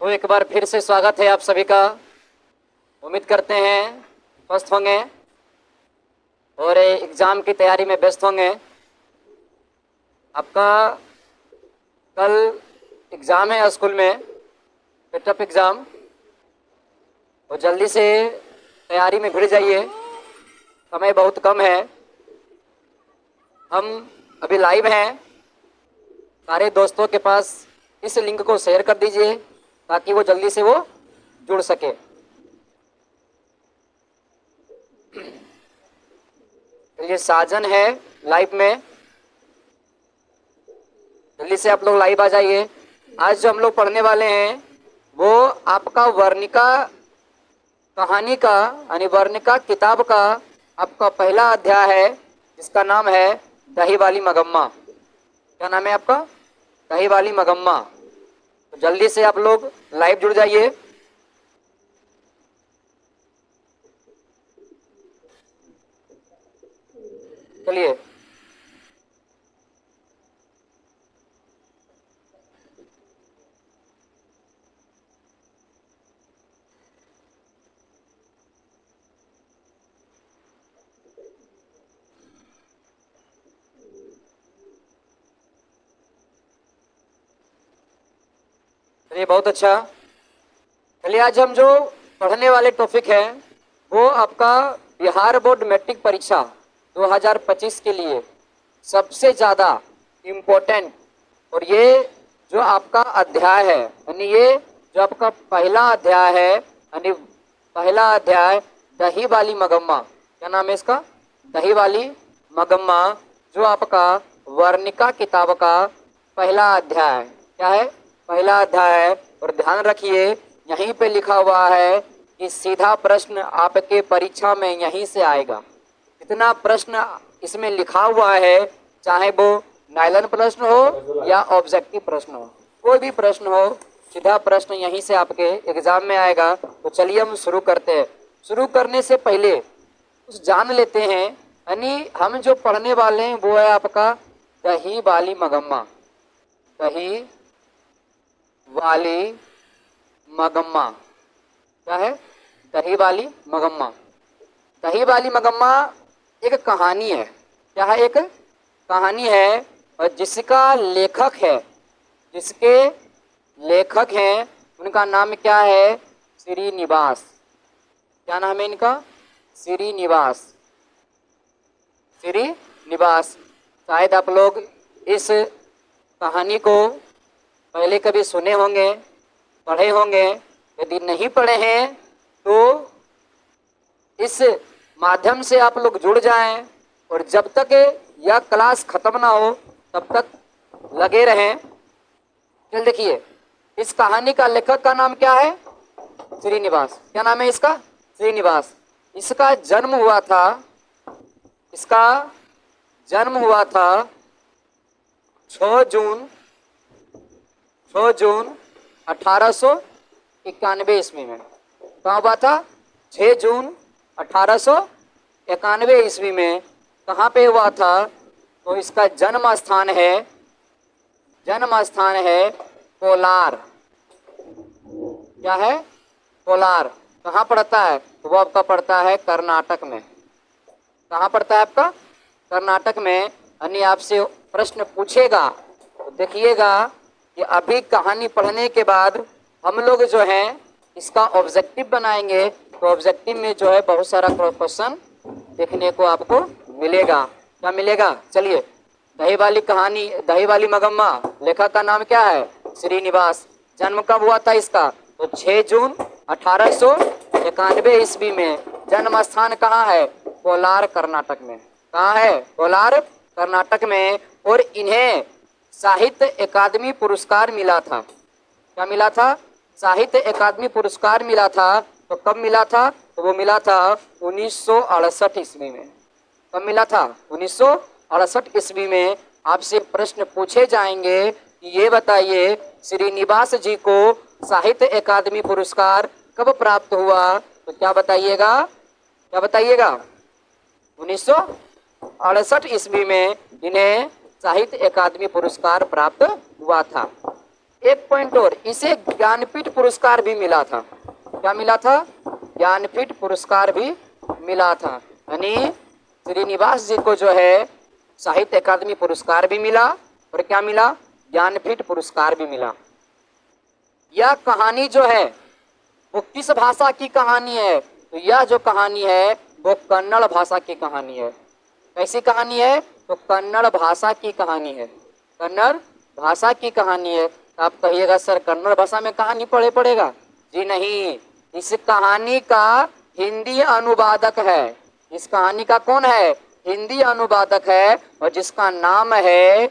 तो एक बार फिर से स्वागत है आप सभी का। उम्मीद करते हैं स्वस्थ होंगे और एग्ज़ाम की तैयारी में व्यस्त होंगे। आपका कल एग्ज़ाम है स्कूल में, पेटअप एग्ज़ाम, और जल्दी से तैयारी में भिड़ जाइए, समय बहुत कम है। हम अभी लाइव हैं, सारे दोस्तों के पास इस लिंक को शेयर कर दीजिए ताकि वो जल्दी से वो जुड़ सके। ये साजन है लाइव में, जल्दी से आप लोग लाइव आ जाइए। आज जो हम लोग पढ़ने वाले हैं वो आपका वर्णिका कहानी का यानी वर्णिका किताब का आपका पहला अध्याय है, जिसका नाम है दही वाली मगम्मा। क्या नाम है आपका? दही वाली मगम्मा। तो जल्दी से आप लोग लाइव जुड़ जाइए। चलिए, चलिए, बहुत अच्छा। चलिए, आज हम जो पढ़ने वाले टॉपिक है वो आपका बिहार बोर्ड मैट्रिक परीक्षा 2025 के लिए सबसे ज़्यादा इम्पोर्टेंट, और ये जो आपका अध्याय है यानी ये जो आपका पहला अध्याय है यानी पहला अध्याय दही वाली मगम्मा। क्या नाम है इसका? दही वाली मगम्मा, जो आपका वर्णिका किताब का पहला अध्याय है। क्या है? पहला अध्याय है। और ध्यान रखिए, यहीं पे लिखा हुआ है कि सीधा प्रश्न आपके परीक्षा में यहीं से आएगा। इतना प्रश्न इसमें लिखा हुआ है, चाहे वो नाइलन प्रश्न हो या ऑब्जेक्टिव प्रश्न हो, कोई भी प्रश्न हो, सीधा प्रश्न यहीं से आपके एग्जाम में आएगा। तो चलिए हम शुरू करते हैं। शुरू करने से पहले कुछ जान लेते हैं, यानी हम जो पढ़ने वाले हैं वो है आपका दही वाली मगम्मा। दही वाली मगम्मा क्या है? दही वाली मगम्मा। दही वाली मगम्मा एक कहानी है। क्या है? एक कहानी है, और जिसका लेखक है, जिसके लेखक हैं उनका नाम क्या है? श्रीनिवास। क्या नाम है इनका? श्रीनिवास। श्रीनिवास। शायद आप लोग इस कहानी को पहले कभी सुने होंगे, पढ़े होंगे। यदि नहीं पढ़े हैं तो इस माध्यम से आप लोग जुड़ जाएं, और जब तक यह क्लास खत्म ना हो तब तक लगे रहें। चल देखिए, इस कहानी का लेखक का नाम क्या है? श्रीनिवास। क्या नाम है इसका? श्रीनिवास। इसका जन्म हुआ था, इसका जन्म हुआ था 6 जून 1891 ईस्वी में। कहाँ हुआ था? 6 जून 1891 ईस्वी में। कहाँ पे हुआ था? तो इसका जन्म स्थान है कोलार। क्या है? कोलार। कहाँ पड़ता है? तो वो आपका पड़ता है कर्नाटक में। कहाँ पड़ता है आपका? कर्नाटक में। यानी आपसे प्रश्न पूछेगा तो देखिएगा कि अभी कहानी पढ़ने के बाद हम लोग जो हैं इसका ऑब्जेक्टिव बनाएंगे, तो ऑब्जेक्टिव में जो है बहुत सारा क्वेश्चन देखने को आपको मिलेगा। क्या मिलेगा? चलिए, दही वाली कहानी, दही वाली मगम्मा, लेखक का नाम क्या है? श्रीनिवास। जन्म कब हुआ था इसका? तो 6 जून 1891 ईस्वी में। जन्म स्थान कहाँ है? कोलार, कर्नाटक में। कहाँ है? कोलार, कर्नाटक में। और इन्हें साहित्य अकादमी पुरस्कार मिला था। क्या मिला था? साहित्य अकादमी पुरस्कार मिला था। तो कब मिला था? तो वो मिला था 1968 ईस्वी में। कब मिला था? 1968 ईस्वी में। आपसे प्रश्न पूछे जाएंगे कि ये बताइए श्रीनिवास जी को साहित्य अकादमी पुरस्कार कब प्राप्त हुआ? तो क्या बताइएगा? क्या बताइएगा? 1968 ईस्वी में इन्हें साहित्य अकादमी पुरस्कार प्राप्त हुआ था। एक पॉइंट और, इसे ज्ञानपीठ पुरस्कार भी मिला था। क्या मिला था? ज्ञानपीठ पुरस्कार भी मिला था। यानी श्रीनिवास जी को जो है साहित्य अकादमी पुरस्कार भी मिला और क्या मिला? ज्ञानपीठ पुरस्कार भी मिला। यह कहानी जो है वो किस भाषा की कहानी है? तो यह जो कहानी है वो कन्नड़ भाषा की कहानी है। कैसी कहानी है? तो कन्नड़ भाषा की कहानी है। कन्नड़ भाषा की कहानी है। तो आप कहिएगा सर कन्नड़ भाषा में कहानी पढ़ेगा? जी नहीं, इस कहानी का हिंदी अनुवादक है। इस कहानी का कौन है? हिंदी अनुवादक है और जिसका नाम है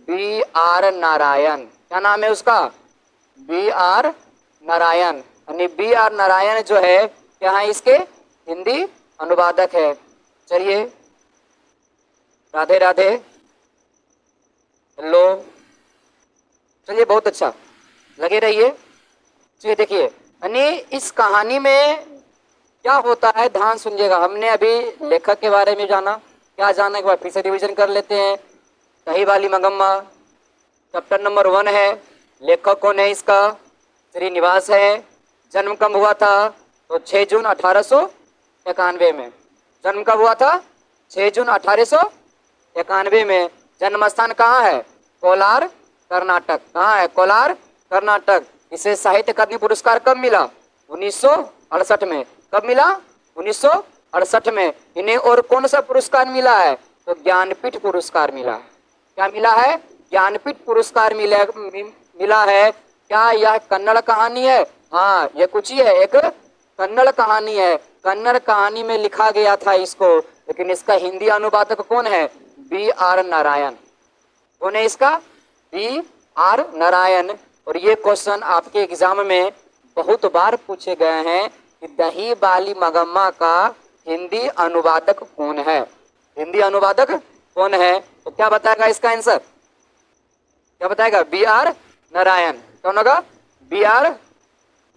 बी आर नारायण। क्या नाम है उसका? B R Narayan. यानी बी आर नारायण जो है क्या है? इसके हिंदी अनुवादक है। चलिए, राधे राधे, हेलो, चलिए बहुत अच्छा, लगे रहिए। चलिए देखिए, यानी इस कहानी में क्या होता है ध्यान सुनिएगा। हमने अभी लेखक के बारे में जाना, क्या जाना एक बार फिर से रिविजन कर लेते हैं। कही वाली मंगम्मा चैप्टर नंबर 1 है। लेखक कौन है इसका? श्रीनिवास है। जन्म कब हुआ था? तो 6 जून 1891 में। जन्म कब हुआ था? 6 जून 1891 में। जन्म स्थान कहाँ है? कोलार, कर्नाटक। कहाँ है? कोलार, कर्नाटक। इसे साहित्य अकादमी पुरस्कार कब मिला? 1968 में। कब मिला? 1968 में। इन्हें और कौन सा पुरस्कार मिला है? तो ज्ञानपीठ पुरस्कार मिला है। क्या मिला है? ज्ञानपीठ पुरस्कार मिला है। क्या यह कन्नड़ कहानी है? हाँ, ये कुछ ही है, एक कन्नड़ कहानी है। कन्नड़ कहानी में लिखा गया था इसको, लेकिन इसका हिंदी अनुवादक कौन है? B R Narayan. कौन है इसका? B R Narayan. और ये क्वेश्चन आपके एग्जाम में बहुत बार पूछे गए हैं कि दही बाली मगम्मा का हिंदी अनुवादक कौन है? हिंदी अनुवादक कौन है? तो क्या बताएगा इसका आंसर? क्या बताएगा? B R Narayan. कौन होगा? B R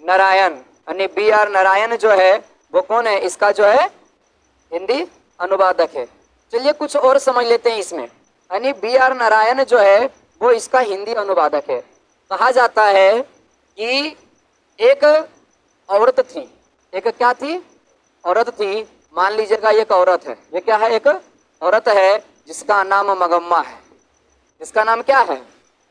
Narayan. यानी बी आर नारायण जो है वो कौन है? इसका जो है हिंदी अनुवादक है। चलिए कुछ और समझ लेते हैं इसमें। यानी बी आर नारायण जो है वो इसका हिंदी अनुवादक है। कहा जाता है कि एक औरत थी। एक क्या थी? औरत थी। मान लीजिएगा एक औरत है। ये क्या है? एक औरत है जिसका नाम मगम्मा है। इसका नाम क्या है?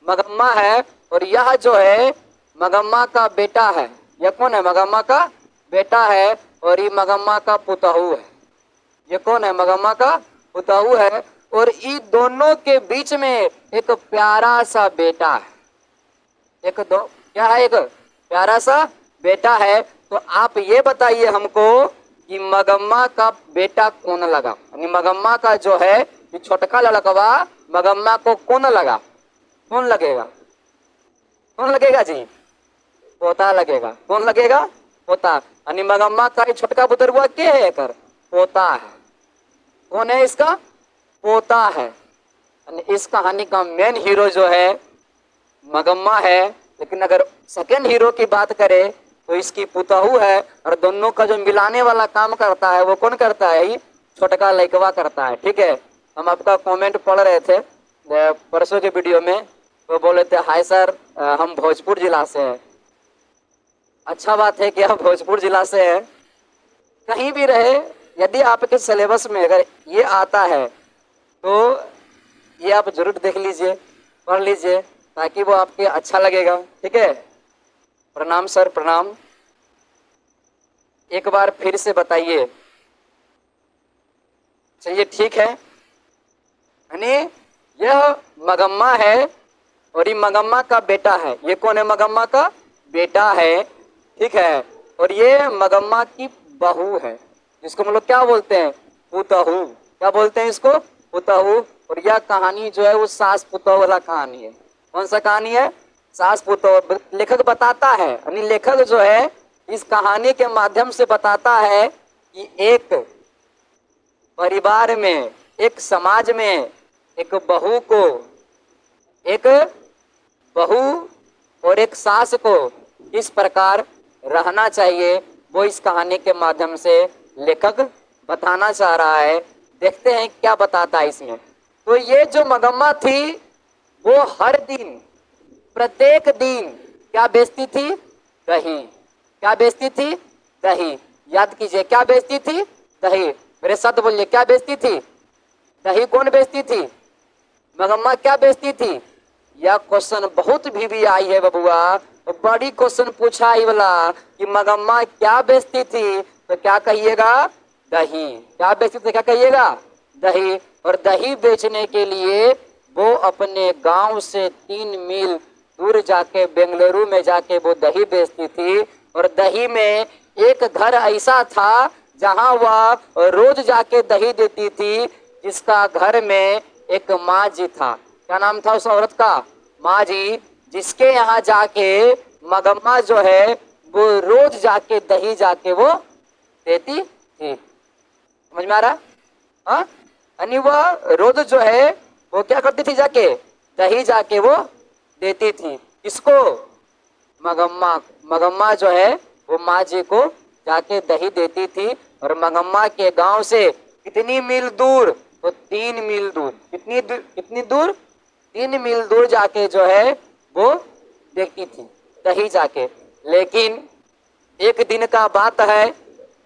मगम्मा है। और यह जो है मगम्मा का बेटा है। यह कौन है? मगम्मा का बेटा है। और ये मगम्मा का पुतहू है। ये कौन है? मगम्मा का पुतहू है। और इन दोनों के बीच में एक प्यारा सा बेटा है। एक दो क्या है? एक प्यारा सा बेटा है। तो आप ये बताइए हमको कि मगम्मा का बेटा कौन लगा? यानी मगम्मा का जो है ये छोटका लड़कवा मगम्मा को कौन लगा? कौन लगेगा? कौन लगेगा जी? पोता लगेगा। कौन लगेगा? पोता। यानी मगम्मा का ये छोटका पुत्र हुआ के है? कर पोता है। कौन है इसका? पोता है। यानी इस कहानी का मेन हीरो जो है मगम्मा है। लेकिन अगर सेकेंड हीरो की बात करें तो इसकी पुतहू है। और दोनों का जो मिलाने वाला काम करता है वो कौन करता है? ये छोटका लड़कवा करता है। ठीक है, हम आपका कमेंट पढ़ रहे थे परसों के वीडियो में, तो बोले थे हाय सर हम भोजपुर जिला से हैं। अच्छा बात है कि आप भोजपुर जिला से हैं। कहीं भी रहे, यदि आपके सिलेबस में अगर ये आता है तो ये आप जरूर देख लीजिए, पढ़ लीजिए, ताकि वो आपके अच्छा लगेगा। ठीक है, प्रणाम सर, प्रणाम। एक बार फिर से बताइए। चलिए ठीक है। यानी यह मगम्मा है और ये मगम्मा का बेटा है। ये कौन है? मगम्मा का बेटा है। ठीक है, और ये मगम्मा की बहू है, जिसको हम लोग क्या बोलते हैं? पुतहू। क्या बोलते हैं इसको? पुतहू। और यह कहानी जो है वो सास पुतहू वाला कहानी है। कौन सा कहानी है? सास पुतहू। लेखक बताता है, यानी लेखक जो है इस कहानी के माध्यम से बताता है कि एक परिवार में, एक समाज में एक बहू को, एक बहू और एक सास को किस प्रकार रहना चाहिए वो इस कहानी के माध्यम से लेखक बताना चाह रहा है। देखते हैं क्या बताता है इसमें। तो ये जो मगम्मा थी वो हर दिन प्रत्येक दिन क्या बेचती थी? दही। क्या बेचती थी? दही। याद कीजिए, क्या बेचती थी? दही। मेरे साथ बोलिए, क्या बेचती थी? दही। कौन बेचती थी? मगम्मा। क्या बेचती थी? यह क्वेश्चन बहुत भी आई है बबुआ, तो बड़ी क्वेश्चन पूछा ही वाला कि मगम्मा क्या बेचती थी, तो क्या कहिएगा? दही। क्या बेचती थी? क्या कहिएगा? दही। और दही बेचने के लिए वो अपने गांव से 3 मील दूर जाके बेंगलुरु में जाके वो दही बेचती थी। और दही में एक घर ऐसा था जहां वह रोज जाके दही देती थी, जिसका घर में एक माँ जी था। क्या नाम था उस औरत का? माँ जी। जिसके यहाँ जाके मगम्मा जो है वो रोज जाके दही जाके वो देती थी। समझ में आ रहा? हाँ, यानी वह रोज जो है वो क्या करती थी? जाके दही जाके वो देती थी। किसको? मगम्मा। मगम्मा जो है वो माँ जी को जाके दही देती थी। और मगम्मा के गांव से कितनी मील दूर? तो 3 मील दूर। कितनी दूर? 3 मील दूर जाके जो है वो देखती थी दही जाके। लेकिन एक दिन का बात है,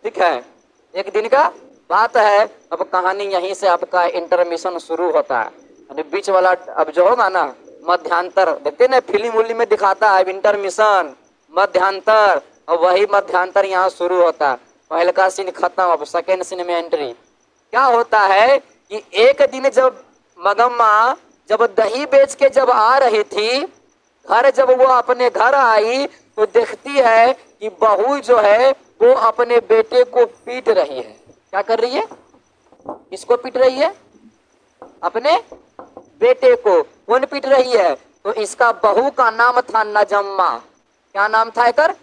ठीक है, एक दिन का बात है। अब कहानी यहीं से आपका इंटरमिशन शुरू होता है, यानी बीच वाला अब जो होगा ना मध्यांतर, देखते ना फिल्म उल्म में दिखाता है इंटरमिशन, मध्यांतर, और वही मध्यांतर यहाँ शुरू होता है। पहले का सीन खत्म, अब सेकेंड सीन में एंट्री। क्या होता है कि एक दिन जब मगम्मा जब दही बेच के जब आ रही थी घर, जब वो अपने घर आई तो देखती है कि बहू जो है वो अपने बेटे को पीट रही है। क्या कर रही है? किसको पीट रही है? अपने बेटे को। कौन पीट रही है? तो इसका बहू का नाम था नजम्मा। क्या नाम था इकर?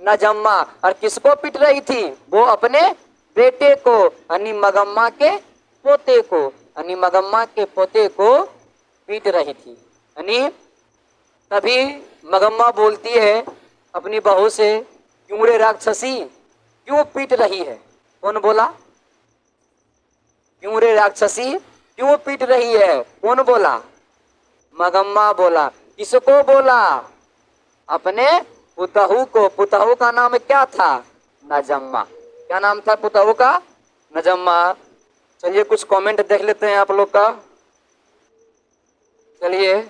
नजम्मा। और किसको पीट रही थी? वो अपने बेटे को, यानी मगम्मा के पोते को, यानी मगम्मा के पोते को पीट रही थी। यानी तभी मगम्मा बोलती है अपनी बहू से, क्यों रे राक्षसी, क्यों पीट रही है? कौन बोला? क्यों रे राक्षसी, क्यों पीट रही है? कौन बोला? मगम्मा बोला। किसको बोला? अपने पुतहू को। पुतहू का नाम क्या था? नजम्मा। क्या नाम था पुतहू का? नजम्मा। चलिए कुछ कमेंट देख लेते हैं आप लोग का। चलिए,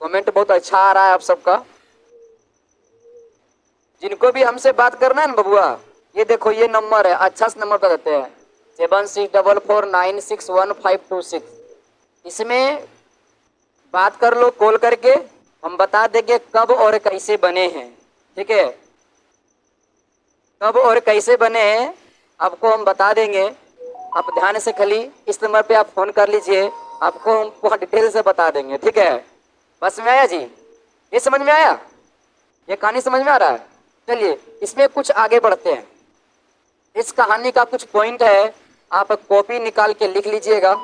कमेंट बहुत अच्छा आ रहा है आप सबका। जिनको भी हमसे बात करना है ना बबुआ, ये देखो ये नंबर है, अच्छा से नंबर बता देते हैं, 7644961526। इसमें बात कर लो कॉल करके, हम बता देंगे कब और कैसे बने हैं। ठीक है, कब और कैसे बने हैं आपको हम बता देंगे। आप ध्यान से खाली इस नंबर पे आप फोन कर लीजिए, आपको हम पूरा डिटेल से बता देंगे। ठीक है, बस में आया जी? ये समझ में आया? ये कहानी समझ में आ रहा है? चलिए इसमें कुछ आगे बढ़ते हैं। इस कहानी का कुछ पॉइंट है, आप कॉपी निकाल के लिख लीजिएगा।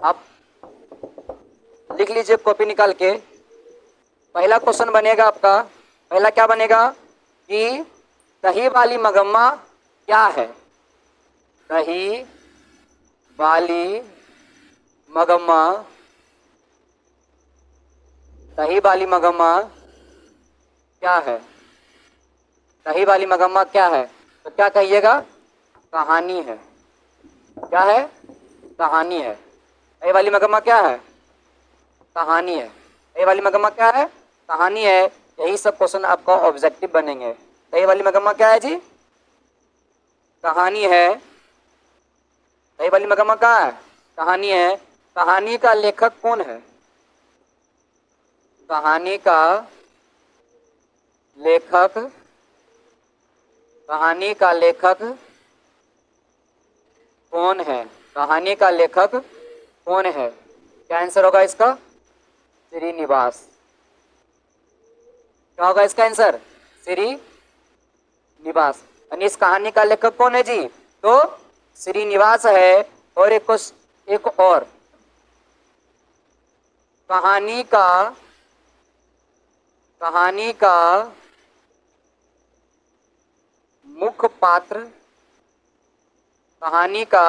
आप लिख लीजिए कॉपी निकाल के। पहला क्वेश्चन बनेगा आपका, पहला क्या बनेगा कि दही वाली मगम्मा क्या है? दही वाली मगम्मा, दही वाली मगम्मा क्या है? दही वाली मगम्मा क्या है? तो क्या कहिएगा? कहानी है। क्या है? कहानी है। दही वाली मगम्मा क्या है? कहानी है। दही वाली मगम्मा क्या है? कहानी है। यही सब क्वेश्चन आपका ऑब्जेक्टिव बनेंगे। दही वाली मगम्मा क्या है जी? कहानी है। दही वाली मगम्मा क्या है? कहानी है। कहानी का लेखक कौन है? कहानी का लेखक, कहानी का लेखक कौन है? कहानी का लेखक कौन है? क्या आंसर होगा इसका? श्रीनिवास। क्या होगा इसका आंसर? श्रीनिवास। यानी इस कहानी का लेखक कौन है जी? तो श्रीनिवास है। और एक और, कहानी का कहानी का मुख्य पात्र, कहानी का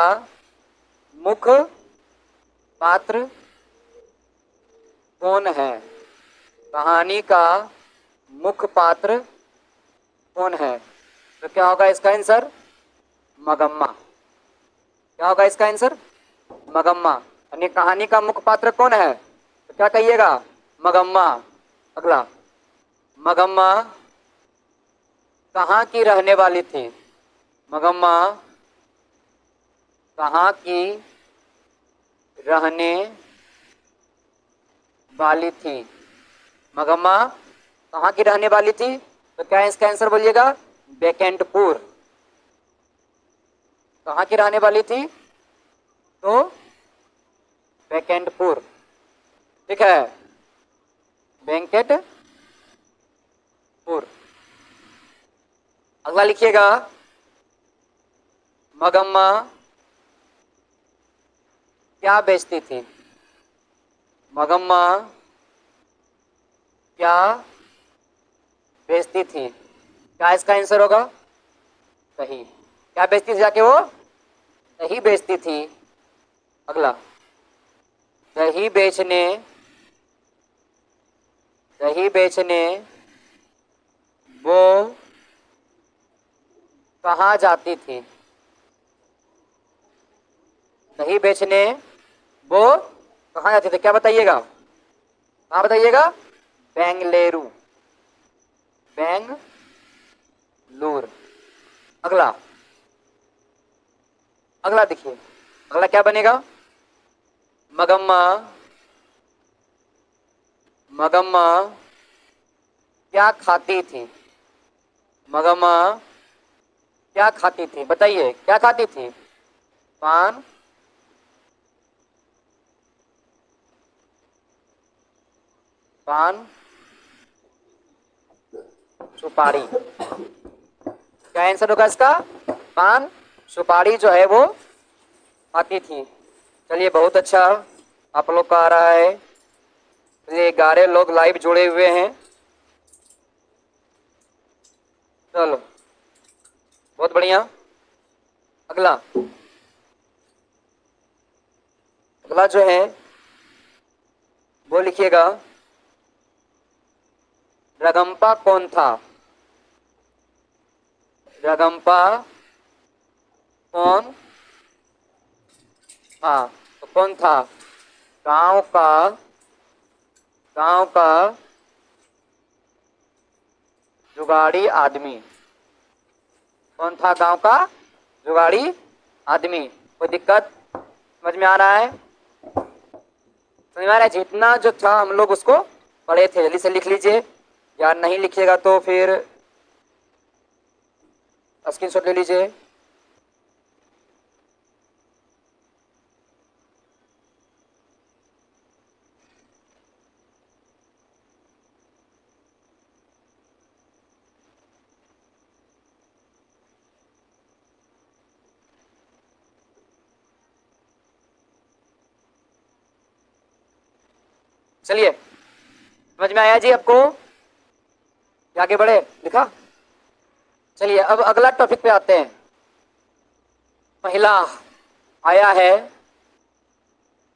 मुख्य पात्र कौन है? कहानी का मुख्य पात्र कौन है? तो क्या होगा इसका आंसर? मगम्मा। क्या होगा इसका आंसर? मगम्मा। यानी कहानी का मुख्य पात्र कौन है? तो क्या कहिएगा? मगम्मा। अगला, मगम्मा कहाँ की रहने वाली थी? मगम्मा कहाँ की रहने वाली थी? मगम्मा कहाँ की रहने वाली थी? तो क्या इसका आंसर बोलिएगा? बेकेंटपुर। कहाँ की रहने वाली थी? तो बेकेंटपुर। ठीक है, वेंकटपुर। अगला लिखिएगा, मगम्मा क्या बेचती थी? मगम्मा क्या बेचती थी? क्या इसका आंसर होगा? दही। क्या बेचती थी जाके वो? दही बेचती थी। अगला, दही बेचने, दही बेचने वो कहाँ जाती थी? दही बेचने वो कहाँ जाती थी? क्या बताइएगा? कहाँ बताइएगा? बेंगलुरु। बेंगलुरु। अगला, अगला देखिए, अगला क्या बनेगा? मगम्मा, मगम्मा क्या खाती थी? मगम्मा क्या खाती थी? बताइए, क्या खाती थी? पान, पान, सुपारी। क्या आंसर होगा इसका? पान सुपारी जो है वो खाती थी। चलिए, बहुत अच्छा आप लोग का आ रहा है। ये 11 लोग लाइव जुड़े हुए हैं। चलो, बहुत बढ़िया। अगला, अगला जो है वो लिखिएगा, रगम्पा कौन था? रगम्पा कौन था? तो कौन था? गांव का, गांव का जुगाड़ी आदमी। कौन था गांव का जुगाड़ी आदमी? कोई दिक्कत समझ में आ रहा है? समझ में आ रहा है? जितना जो था हम लोग उसको पढ़े थे, जल्दी से लिख लीजिए। या नहीं लिखिएगा तो फिर स्क्रीनशॉट ले लीजिए। चलिए, समझ में आया जी आपको? आगे बढ़े, लिखा? चलिए, अब अगला टॉपिक पे आते हैं। पहला आया है,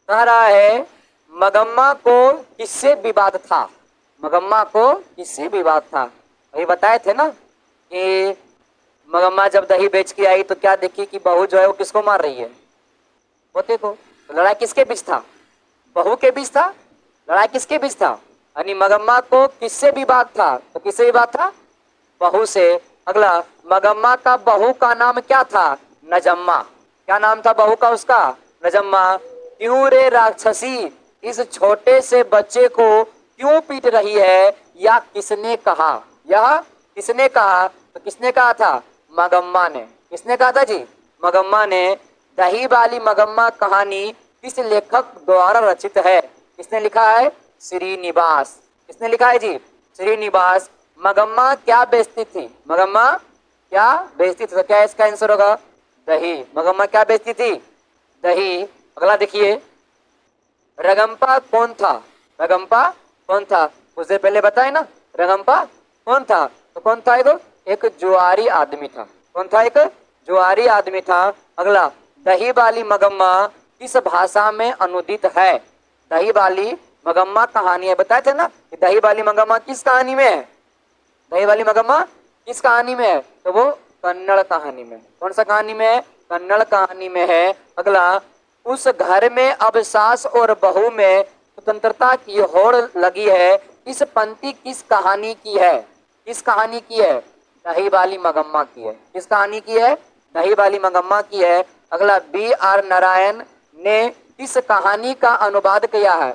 कह रहा है, मगम्मा को किससे विवाद था? मगम्मा को किससे विवाद था? अभी बताए थे ना कि मगम्मा जब दही बेच के आई तो क्या देखी कि बहू जो है वो किसको मार रही है? पोते को। तो लड़ाई किसके बीच था? बहू के बीच था। लड़ाई किसके बीच था? यानी मगम्मा को किससे विवाद था? तो किससे विवाद था? बहू से। अगला, मगम्मा का बहू का नाम क्या था? नजम्मा। क्या नाम था बहू का उसका? नजम्मा। क्यों रे राक्षसी, इस छोटे से बच्चे को क्यों पीट रही है? या किसने कहा? यह किसने कहा? तो किसने कहा था? मगम्मा ने। किसने कहा था जी? मगम्मा ने। दही वाली मगम्मा कहानी किस लेखक द्वारा रचित है? किसने लिखा है? श्रीनिवास। किसने लिखा है जी? श्रीनिवास। मगम्मा क्या बेचती थी? मगम्मा क्या बेचती थी? तो क्या इसका आंसर होगा? दही। मगम्मा क्या बेचती थी? दही। अगला देखिए, रगम्पा कौन था? रगम्पा कौन था? कुछ देर पहले बताए ना, रगम्पा कौन था? तो कौन था? एक जुआरी आदमी था। कौन था? एक जुआरी आदमी था। अगला, दही बाली मगम्मा किस भाषा में अनुदित है? दही बाली मगम्मा कहानी है, बताए थे ना कि दही बाली मगम्मा किस कहानी में है? दही बाली मगम्मा किस कहानी में है? तो वो कन्नड़ कहानी में। कौन सा कहानी में है? कन्नड़ कहानी में है। अगला, उस घर में अब सास और बहू में स्वतंत्रता की होड़ लगी है, इस पंक्ति किस कहानी की है? किस कहानी की है? दही बाली मगम्मा की है। किस कहानी की है? दही बाली मगम्मा की है। अगला, B.R. नारायण ने किस कहानी का अनुवाद किया है?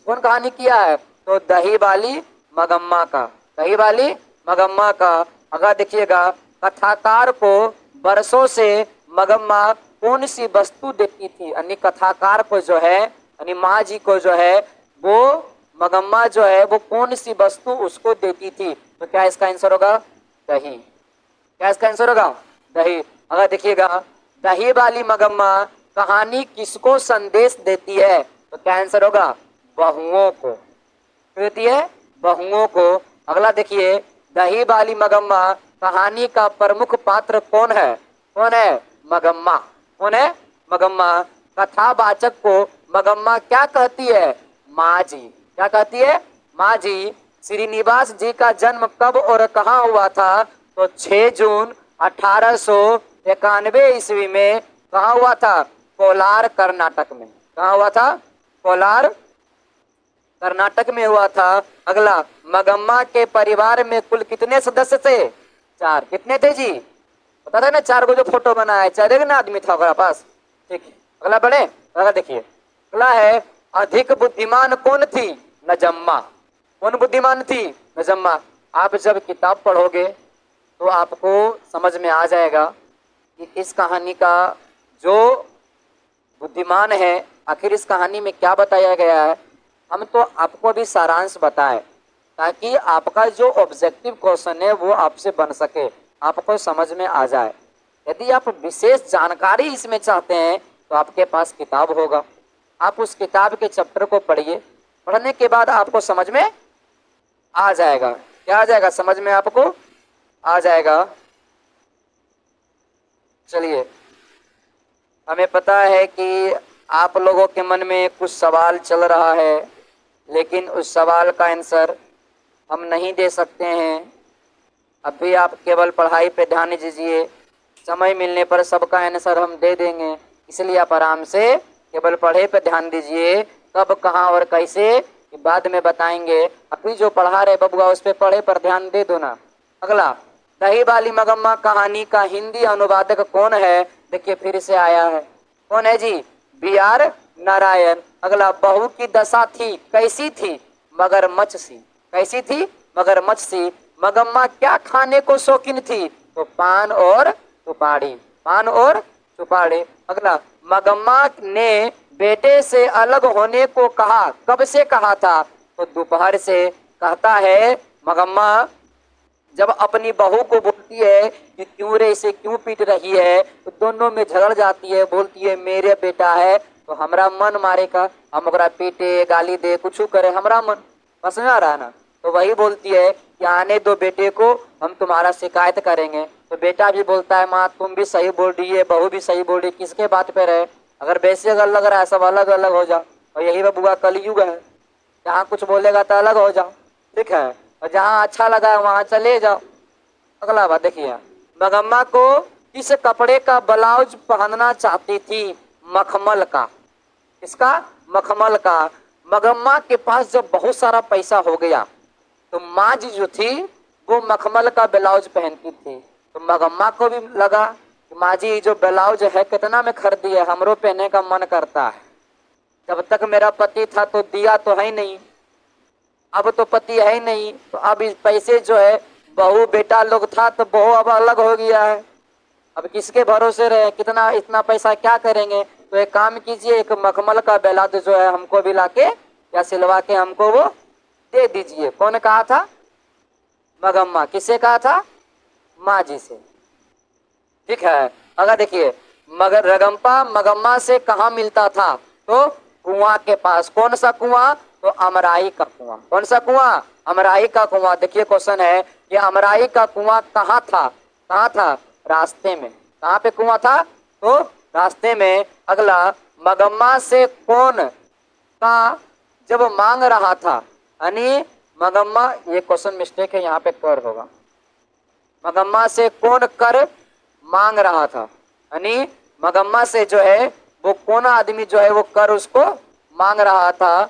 कौन कहानी किया है? तो दही बाली मगम्मा का। दही बाली मगम्मा का। अगर देखिएगा, कथाकार को बरसों से मगम्मा कौन सी वस्तु देती थी? यानी कथाकार को जो है, यानी माँ जी को जो है, वो मगम्मा जो है वो कौन सी वस्तु उसको देती थी? तो क्या इसका आंसर होगा? दही। क्या इसका आंसर होगा? दही। अगर देखिएगा, दही वाली मगम्मा कहानी किसको संदेश देती है? तो क्या आंसर होगा? बहुओं को। देती है? बहुओं को। अगला देखिए, दही वाली मगम्मा कहानी का प्रमुख पात्र कौन है? कौन है? मगम्मा। कौन है? मगम्मा। कथावाचक को मगम्मा क्या कहती है? माँ जी। क्या कहती है? माँ जी। श्रीनिवास जी का जन्म कब और कहाँ हुआ था? तो 6 जून 1891 ईस्वी में। कहाँ हुआ था? कोलार, कर्नाटक में। कहाँ हुआ था? कोलार, कर्नाटक में हुआ था। अगला, मगम्मा के परिवार में कुल कितने सदस्य थे? 4। कितने थे जी? पता था ना, 4 को जो फोटो बनाया है, 4 ना आदमी था हमारे पास। ठीक है, अगला बढ़े। अगला देखिए, अगला है, अधिक बुद्धिमान कौन थी? नजम्मा। कौन बुद्धिमान थी? नजम्मा। आप जब किताब पढ़ोगे तो आपको समझ में आ जाएगा कि इस कहानी का जो बुद्धिमान है, आखिर इस कहानी में क्या बताया गया है। हम तो आपको भी सारांश बताएं ताकि आपका जो ऑब्जेक्टिव क्वेश्चन है वो आपसे बन सके, आपको समझ में आ जाए। यदि आप विशेष जानकारी इसमें चाहते हैं तो आपके पास किताब होगा, आप उस किताब के चैप्टर को पढ़िए। पढ़ने के बाद आपको समझ में आ जाएगा। क्या आ जाएगा? समझ में आपको आ जाएगा। चलिए, हमें पता है कि आप लोगों के मन में कुछ सवाल चल रहा है, लेकिन उस सवाल का आंसर हम नहीं दे सकते हैं। अभी आप केवल पढ़ाई पे ध्यान दीजिए, समय मिलने पर सबका आंसर हम दे देंगे। इसलिए आप आराम से केवल पढ़े पे ध्यान दीजिए। कब, कहाँ और कैसे बाद में बताएंगे। अभी जो पढ़ा रहे बबुआ उस पे पढ़े पर ध्यान दे दो ना। अगला, दही बाली मगम्मा कहानी का हिंदी अनुवादक कौन है? देखिए फिर से आया है। कौन है जी? B.R. नारायण। अगला, बहू की दशा थी कैसी थी? मगरमच्छ सी। कैसी थी? मगरमच्छ सी। मगम्मा क्या खाने को शौकीन थी? तो पान और सुपारी। पान और सुपारी। अगला, मगम्मा ने बेटे से अलग होने को कहा, कब से कहा था? तो दोपहर से। कहता है मगम्मा जब अपनी बहू को बोलती है कि क्यों रे इसे क्यों पीट रही है, तो दोनों में झगड़ जाती है। बोलती है मेरे बेटा है तो हमरा मन मारे का, हम ओकरा पीटे गाली दे कुछ करे हमरा मन। समझ में आ रहा है ना? तो वही बोलती है कि आने दो बेटे को, हम तुम्हारा शिकायत करेंगे। तो बेटा भी बोलता है माँ तुम भी सही बोल रही है, बहू भी सही बोल रही है, किसके बात पे रहे? अगर वैसे अगर लग रहा है सब अलग अलग हो जाओ। और यही बबुआ कलयुग है, जहाँ कुछ बोलेगा तो अलग हो जाओ, ठीक है, और जहाँ अच्छा लगा है वहाँ चले जाओ। अगला बात देखिए, मगम्मा को किस कपड़े का ब्लाउज पहनना चाहती थी? मखमल का। किसका? मखमल का। मगम्मा के पास जब बहुत सारा पैसा हो गया तो माँ जी जो थी वो मखमल का ब्लाउज पहनती थी। तो मगम्मा को भी लगा कि माँ जी जो ब्लाउज है कितना में खरीदी है, हमरो पहनने का मन करता है। जब तक मेरा पति था तो दिया तो है नहीं, अब तो पति है ही नहीं, तो अब इस पैसे जो है बहू बेटा लोग था तो बहू अब अलग हो गया है, अब किसके भरोसे रहे, कितना इतना पैसा क्या करेंगे? तो एक काम कीजिए, एक मखमल का ब्लाउज जो है हमको भी लाके या सिलवा के हमको वो दे दीजिए। कौन कहा था? मगम्मा। किससे कहा था? माँ जी से। ठीक है। अगर देखिए, मगर रगम्पा मगम्मा से कहाँ मिलता था? तो कुआं के पास। कौन सा कुआं? तो अमराई का कुआं। कौन सा कुआं? अमराई का कुआं। देखिए क्वेश्चन है कि अमराई का कुआं कहाँ था? कहाँ था? रास्ते में। कहाँ पे कुआं था? तो रास्ते में। अगला, मगम्मा से कौन का जब मांग रहा था, यानी मगम्मा, ये क्वेश्चन मिस्टेक है, यहाँ पे कर होगा। मगम्मा से कौन कर मांग रहा था, यानी मगम्मा से जो है वो कौन आदमी जो है वो कर उसको मांग रहा था।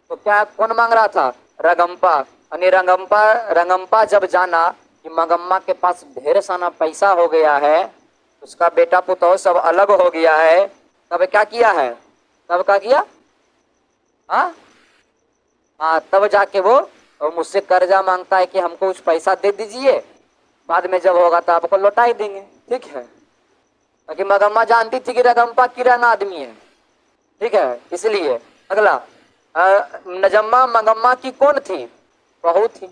तो क्या कौन मांग रहा था? रगम्पा। यानी रंगम्पा, रंगम्पा जब जाना कि मगम्मा के पास ढेर सारा पैसा हो गया है, उसका बेटा पुतौह सब अलग हो गया है, तब क्या किया है? तब क्या किया? हाँ हाँ, तब जाके वो मुझसे कर्जा मांगता है कि हमको कुछ पैसा दे दीजिए, बाद में जब होगा तो आपको लौटा ही देंगे। ठीक है, क्योंकि मगम्मा जानती थी कि रगम्पा किराना आदमी है। ठीक है, इसलिए। अगला, नजम्मा मगम्मा की कौन थी? बहू थी।